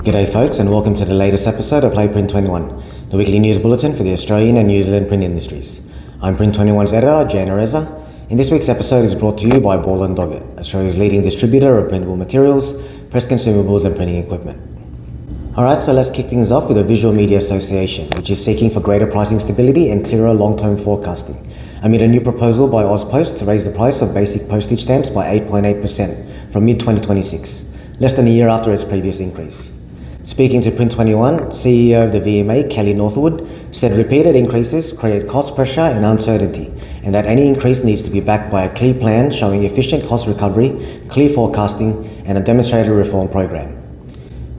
G'day folks, and welcome to the latest episode of Print21, the weekly news bulletin for the Australian and New Zealand print industries. I'm Print21's editor, Jane Reza, and this week's episode is brought to you by Ball & Doggett, Australia's leading distributor of printable materials, press consumables and printing equipment. Alright, so let's kick things off with the Visual Media Association, which is seeking for greater pricing stability and clearer long-term forecasting, amid a new proposal by AusPost to raise the price of basic postage stamps by 8.8% from mid-2026, less than a year after its previous increase. Speaking to Print21, CEO of the VMA, Kelly Northwood, said repeated increases create cost pressure and uncertainty, and that any increase needs to be backed by a clear plan showing efficient cost recovery, clear forecasting, and a demonstrated reform program.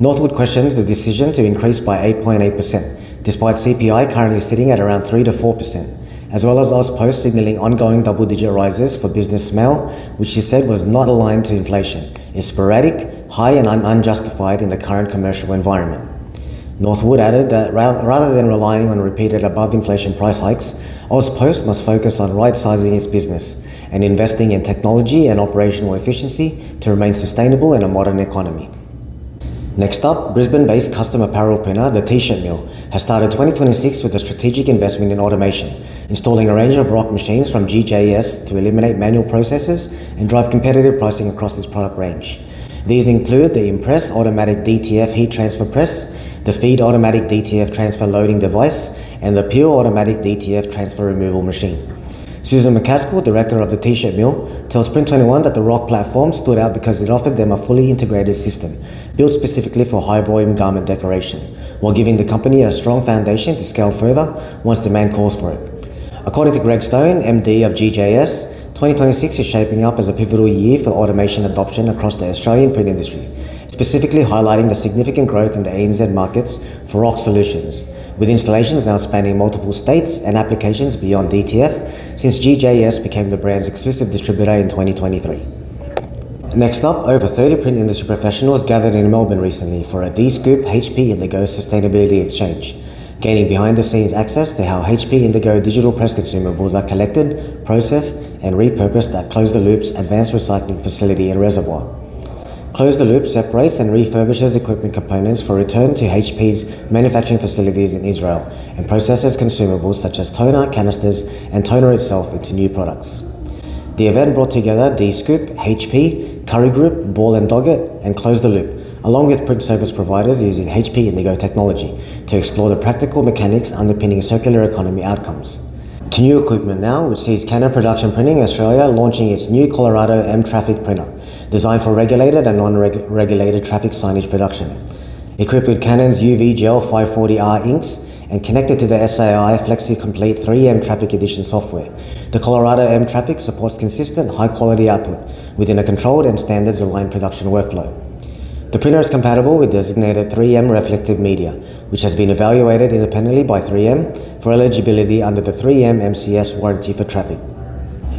Northwood questions the decision to increase by 8.8%, despite CPI currently sitting at around 3 to 4%, as well as AusPost signalling ongoing double-digit rises for business mail, which she said was not aligned to inflation, is sporadic, high and unjustified in the current commercial environment. Northwood added that rather than relying on repeated above-inflation price hikes, AusPost must focus on right-sizing its business and investing in technology and operational efficiency to remain sustainable in a modern economy. Next up, Brisbane-based custom apparel printer, The T-Shirt Mill, has started 2026 with a strategic investment in automation, installing a range of ROQ machines from GJS to eliminate manual processes and drive competitive pricing across this product range. These include the Impress Automatic DTF Heat Transfer Press, the Feed Automatic DTF Transfer Loading Device, and the Pure Automatic DTF Transfer Removal Machine. Susan McCaskill, director of the T-Shirt Mill, tells Print21 that the ROQ platform stood out because it offered them a fully integrated system, built specifically for high-volume garment decoration, while giving the company a strong foundation to scale further once demand calls for it. According to Greg Stone, MD of GJS, 2026 is shaping up as a pivotal year for automation adoption across the Australian print industry, specifically highlighting the significant growth in the ANZ markets for ROQ solutions, with installations now spanning multiple states and applications beyond DTF since GJS became the brand's exclusive distributor in 2023. Next up, over 30 print industry professionals gathered in Melbourne recently for a D-Scoop HP Indigo Sustainability Exchange, gaining behind-the-scenes access to how HP Indigo digital press consumables are collected, processed, and repurposed at Close the Loop's advanced recycling facility in Reservoir. Close the Loop separates and refurbishes equipment components for return to HP's manufacturing facilities in Israel and processes consumables such as toner, canisters, and toner itself into new products. The event brought together D-Scoop, HP, Curry Group, Ball & Doggett, and Close the Loop, along with print service providers using HP Indigo technology to explore the practical mechanics underpinning circular economy outcomes. To new equipment now, which sees Canon Production Printing Australia launching its new Colorado M-Traffic printer, designed for regulated and non-regulated traffic signage production. Equipped with Canon's UV Gel 540R inks and connected to the SAI Flexi Complete 3M Traffic Edition software, the Colorado M-Traffic supports consistent, high-quality output within a controlled and standards-aligned production workflow. The printer is compatible with designated 3M reflective media, which has been evaluated independently by 3M for eligibility under the 3M MCS warranty for traffic.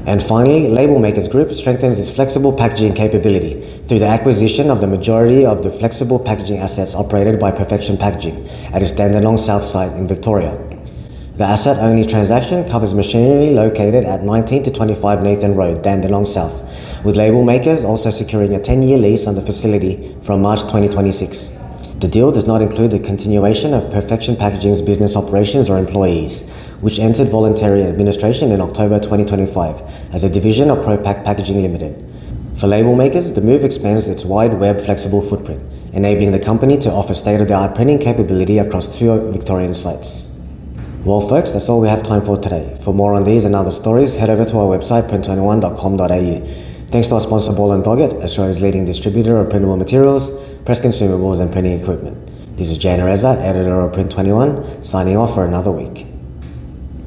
And finally, Labelmakers Group strengthens its flexible packaging capability through the acquisition of the majority of the flexible packaging assets operated by Perfection Packaging at its Dandenong South site in Victoria. The asset-only transaction covers machinery located at 19 to 25 Nathan Road, Dandenong South, with Labelmakers also securing a 10-year lease on the facility from March 2026. The deal does not include the continuation of Perfection Packaging's business operations or employees, which entered voluntary administration in October 2025 as a division of ProPack Packaging Limited. For Labelmakers, the move expands its wide web flexible footprint, enabling the company to offer state-of-the-art printing capability across 2 Victorian sites. Well folks, that's all we have time for today. For more on these and other stories, head over to our website print21.com.au. Thanks to our sponsor Ball & Doggett, Australia's leading distributor of printable materials, press consumables and printing equipment. This is Jane Reza, editor of Print21, signing off for another week.